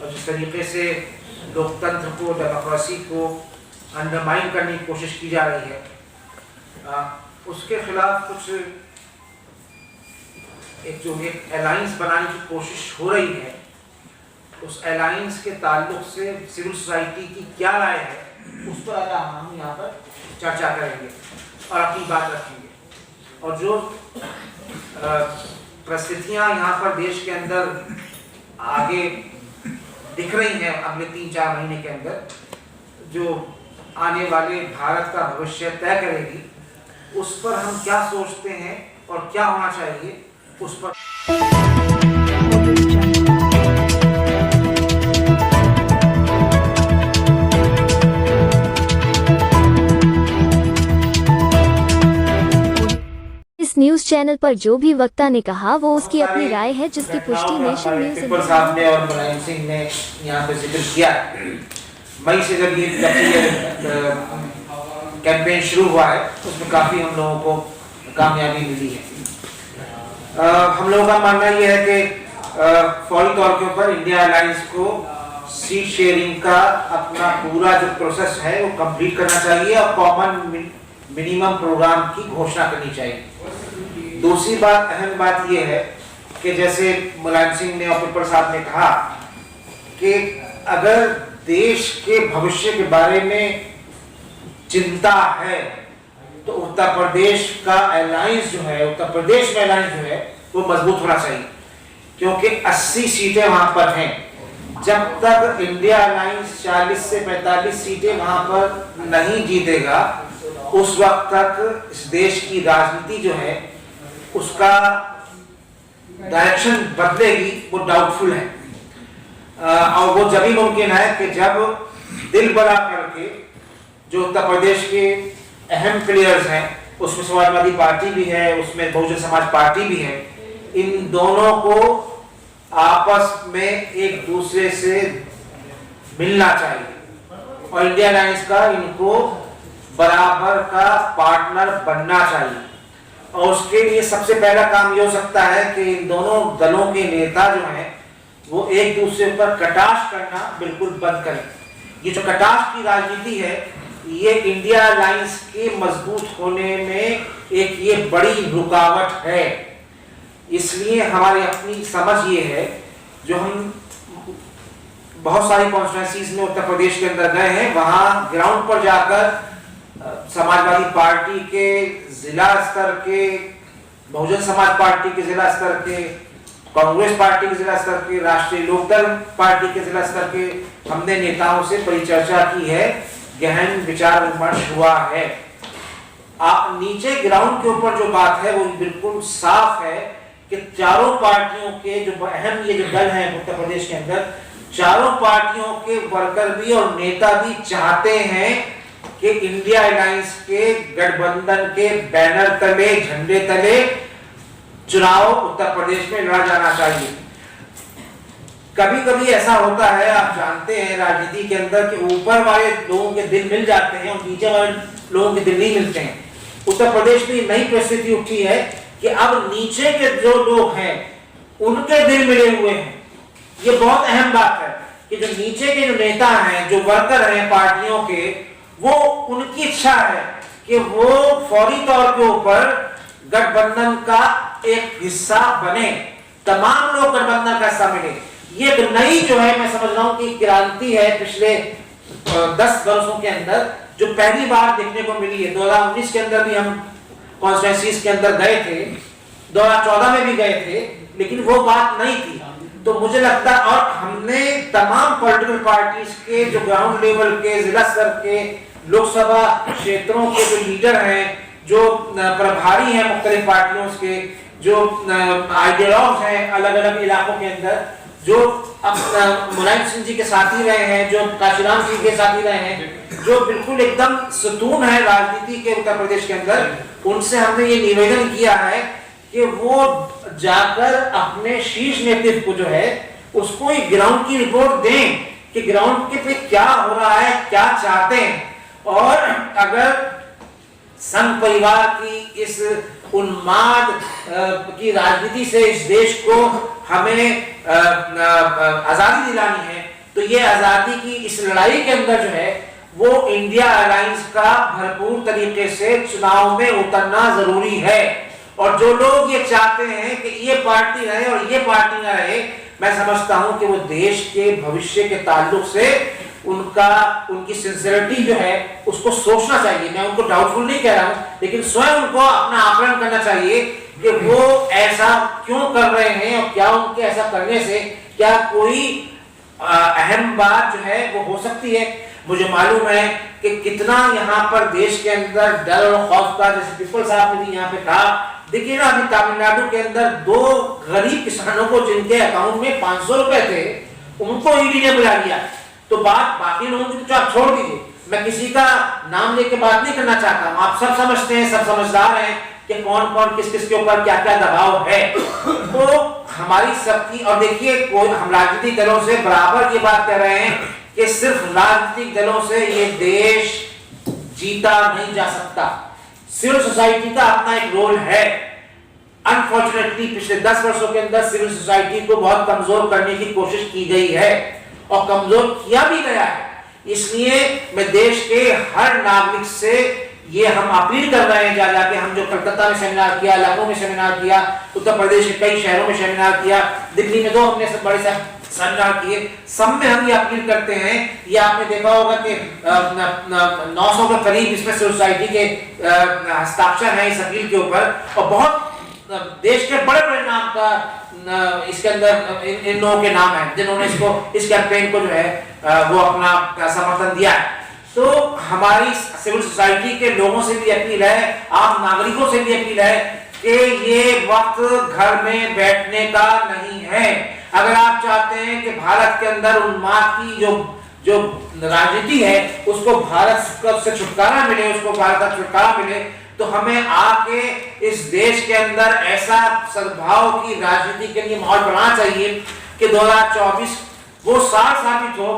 और जिस तरीके से लोकतंत्र को, डेमोक्रेसी को अंडरमाइन करने की कोशिश की जा रही है, उसके खिलाफ कुछ एक अलायंस बनाने की कोशिश हो रही है। उस अलायंस के ताल्लुक से सिविल सोसाइटी की क्या राय है, उस पर आज हम यहाँ पर चर्चा करेंगे और अपनी बात रखेंगे। और जो परिस्थितियाँ यहाँ पर देश के अंदर आगे दिख रही हैं अगले 3-4 महीने के अंदर, जो आने वाले भारत का भविष्य तय करेगी, उस पर हम क्या सोचते हैं और क्या होना चाहिए, उस पर इस न्यूज चैनल पर जो भी वक्ता ने कहा वो उसकी अपनी राय है, जिसकी पुष्टि नेशन न्यूज टिप्पर साहब ने और मुलायम सिंह ने यहाँ पे जिक्र किया। मई से जब ये कैंपेन शुरू हुआ है, उसमें काफी हम लोगों को कामयाबी मिली है। हम लोगों का मानना यह है कि फौरी तौर के ऊपर इंडिया अलायंस को सीट शेयरिंग का अपना पूरा जो प्रोसेस है वो कंप्लीट करना चाहिए और कॉमन मिनिमम प्रोग्राम की घोषणा करनी चाहिए। दूसरी बात, अहम बात यह है कि जैसे मुलायम सिंह ने और टिप्पर साहब ने कहा कि अगर देश के भविष्य के बारे में चिंता है तो उत्तर प्रदेश का अलायंस जो है, उत्तर प्रदेश में अलायंस जो है वो मजबूत होना चाहिए, क्योंकि 80 सीटें वहां पर हैं। जब तक इंडिया अलायंस 40 से 45 सीटें वहां पर नहीं जीतेगा, उस वक्त तक इस देश की राजनीति जो है उसका डायरेक्शन बदलेगी, वो डाउटफुल है। और वो जब ही मुमकिन है कि जब दिल बड़ा करके जो उत्तर प्रदेश के अहम प्लेयर्स हैं, उसमें समाजवादी पार्टी भी है, उसमें बहुजन समाज पार्टी भी है, इन दोनों को आपस में एक दूसरे से मिलना चाहिए और इंडिया अलायंस का इनको बराबर का पार्टनर बनना चाहिए। और उसके लिए सबसे पहला काम ये हो सकता है कि इन दोनों दलों के नेता जो हैं वो एक दूसरे पर कटाक्ष करना बिल्कुल बंद करें। ये जो कटाक्ष की राजनीति है, ये इंडिया अलायंस के मजबूत होने में एक ये बड़ी रुकावट है। इसलिए हमारी अपनी समझ ये है, जो हम बहुत सारी कॉन्स्टिट्यूएंसीज में उत्तर प्रदेश के अंदर गए हैं, वहां ग्राउंड पर जाकर समाजवादी पार्टी के जिला स्तर के, बहुजन समाज पार्टी के जिला स्तर के, कांग्रेस पार्टी के जिला स्तर के, राष्ट्रीय लोकदल पार्टी के जिला स्तर के हमने नेताओं से परिचर्चा की है, गहन विचार विमर्श हुआ है। नीचे ग्राउंड के ऊपर जो बात है वो बिल्कुल साफ है कि चारों पार्टियों के जो अहम ये जो दल हैं उत्तर प्रदेश के अंदर, चारों पार्टियों के वर्कर भी और नेता भी चाहते हैं कि इंडिया अलायंस के गठबंधन के बैनर तले, झंडे तले चुनाव उत्तर प्रदेश में लड़ा जाना चाहिए। कभी कभी ऐसा होता है, आप जानते हैं राजनीति के अंदर, कि ऊपर वाले लोगों के दिल मिल जाते हैं और नीचे वाले लोगों के दिल नहीं मिलते हैं। उत्तर प्रदेश में नई परिस्थिति उठी है कि अब नीचे के जो लोग हैं उनके दिल मिले हुए हैं। ये बहुत अहम बात है कि जो नीचे के जो नेता हैं, जो वर्कर हैं पार्टियों के, वो उनकी इच्छा है कि वो फौरी तौर के ऊपर गठबंधन का एक हिस्सा बने, तमाम लोग गठबंधन का हिस्सा मिले। ये एक नई जो है, मैं समझ रहा हूं कि क्रांति है पिछले 10 वर्षों के अंदर, जो पहली बार देखने को मिली है। 2019 के अंदर भी हम कॉन्स्टिट्यूएंसीज के अंदर गए थे, 2014 में भी गए थे, लेकिन वो बात नहीं थी। तो मुझे लगता, और हमने तमाम पॉलिटिकल पार्टीज के जो ग्राउंड लेवल के, जिला स्तर के, लोकसभा क्षेत्रों के जो लीडर हैं, जो प्रभारी हैं मुख्तलिफ पार्टियों के, जो आइडियोलॉग्स हैं अलग अलग इलाकों के अंदर, जो अब मुलायम सिंह जी के साथ ही रहे हैं, जो काशीराम सिंह के साथ ही रहे हैं, जो बिल्कुल एकदम सतून है राजनीति के उत्तर प्रदेश के अंदर, उनसे हमने ये निवेदन किया है कि वो जाकर अपने शीर्ष नेतृत्व को जो है उसको एक ग्राउंड की रिपोर्ट दें कि ग्राउंड के पे क्या हो रहा है, क्या चाहते हैं। और अगर संघ परिवार की इस उन्माद की राजनीति से इस देश को हमें आजादी दिलानी है, तो ये आजादी की इस लड़ाई के अंदर जो है वो इंडिया अलायंस का भरपूर तरीके से चुनाव में उतरना जरूरी है। और जो लोग ये चाहते हैं कि ये पार्टी रहे और ये पार्टी ना रहे, मैं समझता हूं कि वो देश के भविष्य के ताल्लुक से उनकी सिंसियरिटी जो है उसको सोचना चाहिए। मैं उनको डाउटफुल नहीं कह रहा हूं, लेकिन स्वयं उनको अपना आकलन करना चाहिए कि वो ऐसा क्यों कर रहे हैं और क्या उनके ऐसा करने से क्या कोई अहम बात जो है वो हो सकती है। मुझे मालूम है कि कितना यहाँ पर देश के अंदर डर और खौफ का, जैसे पीपल साहब ने भी यहाँ पे कहा, देखिए ना अभी तमिलनाडु के अंदर 2 गरीब किसानों को जिनके अकाउंट में 500 रुपए थे उनको ईडी ने बुला लिया। तो बात बाकी लोगों की तो आप छोड़ दीजिए, मैं किसी का नाम लेके बात नहीं करना चाहता हूँ, आप सब समझते हैं, सब समझदार हैं कि कौन कौन किस किस के ऊपर क्या क्या दबाव है। तो हमारी सबकी, और देखिए कोई हम राजनीतिक दलों से बराबर ये बात कर रहे हैं कि सिर्फ राजनीतिक दलों से ये देश जीता नहीं जा सकता। सिविल सोसाइटी का अपना एक रोल है। अनफॉर्चुनेटली पिछले 10 वर्षों के अंदर सिविल सोसाइटी को बहुत कमजोर करने की कोशिश की गई है और कमजोर किया भी गया है। इसलिए मैं देश के हर नागरिक से ये हम अपील कर रहे हैं, जा जाके हम जो कलकत्ता में सेमिनार किया, लखनऊ में सेमिनार किया, उत्तर प्रदेश के कई शहरों में सेमिनार किया, दिल्ली में 2 हमने सब बड़े सेमिनार किए, सब में हम ये अपील करते हैं। ये आपने देखा होगा कि 900 के करीब इसमें सोसाइटी के हस्ताक्षर हैं इस अपील के ऊपर, और बहुत देश के बड़े बड़े नाम का इसके अंदर इन लोगों के नाम हैं जिन्होंने इस कैंपेन को जो है वो अपना समर्थन दिया है। तो हमारी सिविल सोसाइटी के लोगों से भी अपील है, आम नागरिकों से भी अपील है कि ये वक्त घर में बैठने का नहीं है। अगर आप चाहते हैं कि भारत के अंदर उन्माद की जो राजनीति है उसको भारत से छुटकारा मिले, उसको भारत का छुटकारा मिले, तो हमें आके इस देश के अंदर ऐसा सद्भाव की राजनीति के लिए माहौल बनाना चाहिए कि 2024 वो साल साबित हो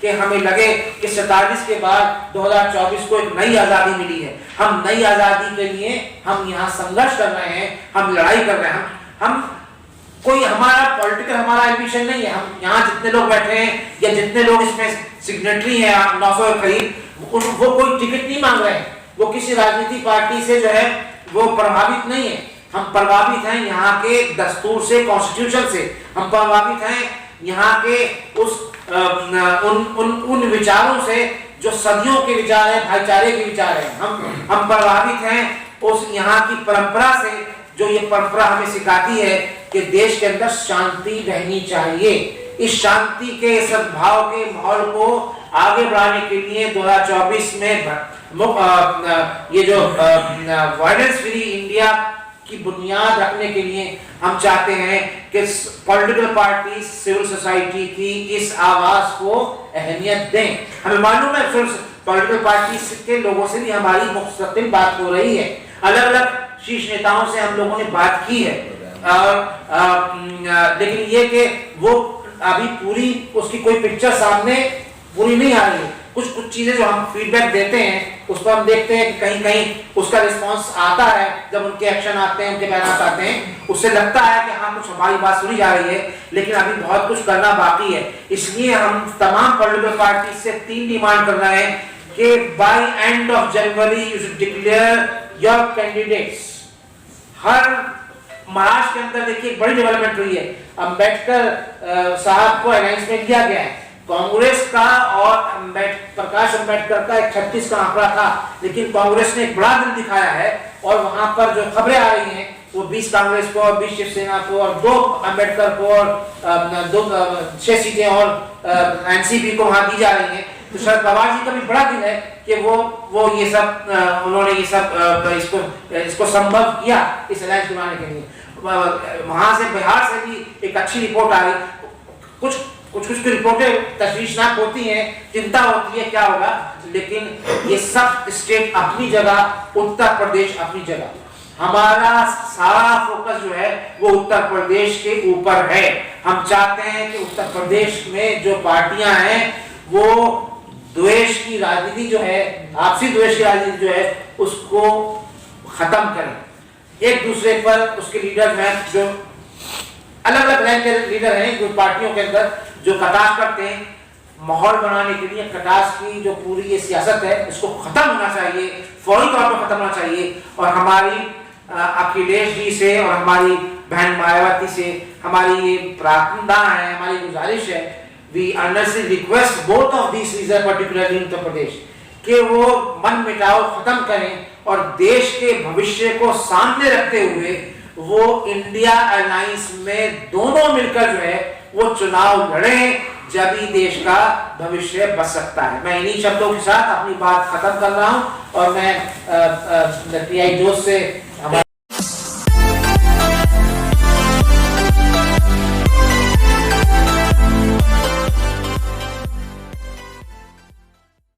कि हमें लगे कि 47 के बाद 2024 को एक नई आजादी मिली है। हम नई आजादी के लिए हम यहाँ संघर्ष कर रहे हैं, हम लड़ाई कर रहे हैं। हम कोई हमारा पॉलिटिकल हमारा एम्बिशन नहीं है। हम यहाँ जितने लोग बैठे हैं या जितने लोग इसमें सिग्नेटरी हैं 900 के करीब, वो कोई टिकट नहीं मांग रहे हैं, वो किसी राजनीतिक पार्टी से जो है वो प्रभावित नहीं है। हम प्रभावित हैं यहाँ के दस्तूर से, कॉन्स्टिट्यूशन से। हम प्रभावित हैं यहाँ के उन विचारों से जो सदियों के विचार हैं, भाईचारे के विचार हैं। हम प्रभावित हैं उस यहाँ की परंपरा से, जो ये परंपरा हमें सिखाती है कि देश के अंदर शांति रहनी चाहिए। इस शांति के सद्भाव के माहौल को आगे बढ़ाने के लिए 2024 में ये जो वायलेंस फ्री इंडिया की बुनियाद रखने के लिए हम चाहते हैं कि पॉलिटिकल पार्टी सिविल सोसाइटी की इस आवाज को अहमियत दें। हमें मालूम है पॉलिटिकल पार्टी के लोगों से भी हमारी मुस्तकिल बात हो रही है, अलग अलग शीर्ष नेताओं से हम लोगों ने बात की है, लेकिन ये कि वो अभी पूरी उसकी कोई पिक्चर सामने पूरी नहीं आ रही है। कुछ चीजें जो हम फीडबैक देते हैं उस पर हम देखते हैं कि कहीं कहीं उसका रिस्पांस आता है, जब उनके एक्शन आते हैं, उनके बयान आते हैं, उससे लगता है कि हाँ कुछ हमारी बात सुनी जा रही है, लेकिन अभी बहुत कुछ करना बाकी है। इसलिए हम तमाम पॉलिटिकल पार्टी से 3 डिमांड कर रहे हैं कि by end of January you should declare your candidates. हर महाराष्ट्र के अंदर देखिए बड़ी डेवलपमेंट हुई है, अम्बेडकर साहब को अनाउंसमेंट किया गया है। कांग्रेस का और प्रकाश अम्बेडकर का एक 36 का आंकड़ा था, लेकिन कांग्रेस ने एक बड़ा दिल दिखाया है और वहां पर जो खबरें आ रही हैं वो 20 कांग्रेस को और 20 शिवसेना को और 2 अम्बेडकर को और 6 सीटें और एनसीपी को वहां दी जा रही हैं। तो शरद पवार जी का भी बड़ा दिल है कि वो ये सब उन्होंने ये सब इसको संभव किया इस अलायंस बनाने के लिए। वहां से बिहार से भी एक अच्छी रिपोर्ट आ रही। कुछ रिपोर्टें तशवीशनाक होती हैं, चिंता होती है क्या होगा, लेकिन ये सब स्टेट अपनी जगह, उत्तर प्रदेश अपनी जगह। हमारा सारा फोकस जो है वो उत्तर प्रदेश के ऊपर है। हम चाहते हैं कि उत्तर प्रदेश में जो पार्टियां हैं वो द्वेष की राजनीति जो है, आपसी द्वेष की राजनीति जो है उसको खत्म करें। एक दूसरे पर उसके लीडर हैं जो अलग अलग रैंक के लीडर हैं कुछ पार्टियों के अंदर जो कटाक्ष करते हैं, माहौल बनाने के लिए कटास की जो पूरी ये सियासत है इसको खत्म होना चाहिए, फौरी तौर पर खत्म होना चाहिए। और हमारी अखिलेश जी से और हमारी बहन मायावती से हमारी ये प्रार्थना है, हमारी गुजारिश है, we earnestly request both of this region particularly in Uttar Pradesh कि वो मन मिटाव खत्म करें और देश के भविष्य को सामने रखते हुए वो इंडिया अलायंस में दोनों मिलकर जो है वो चुनाव लड़ें, जब ही देश का भविष्य बच सकता है। मैं इन्हीं शब्दों के साथ अपनी बात खत्म कर रहा हूं और मैं पीआई जोश से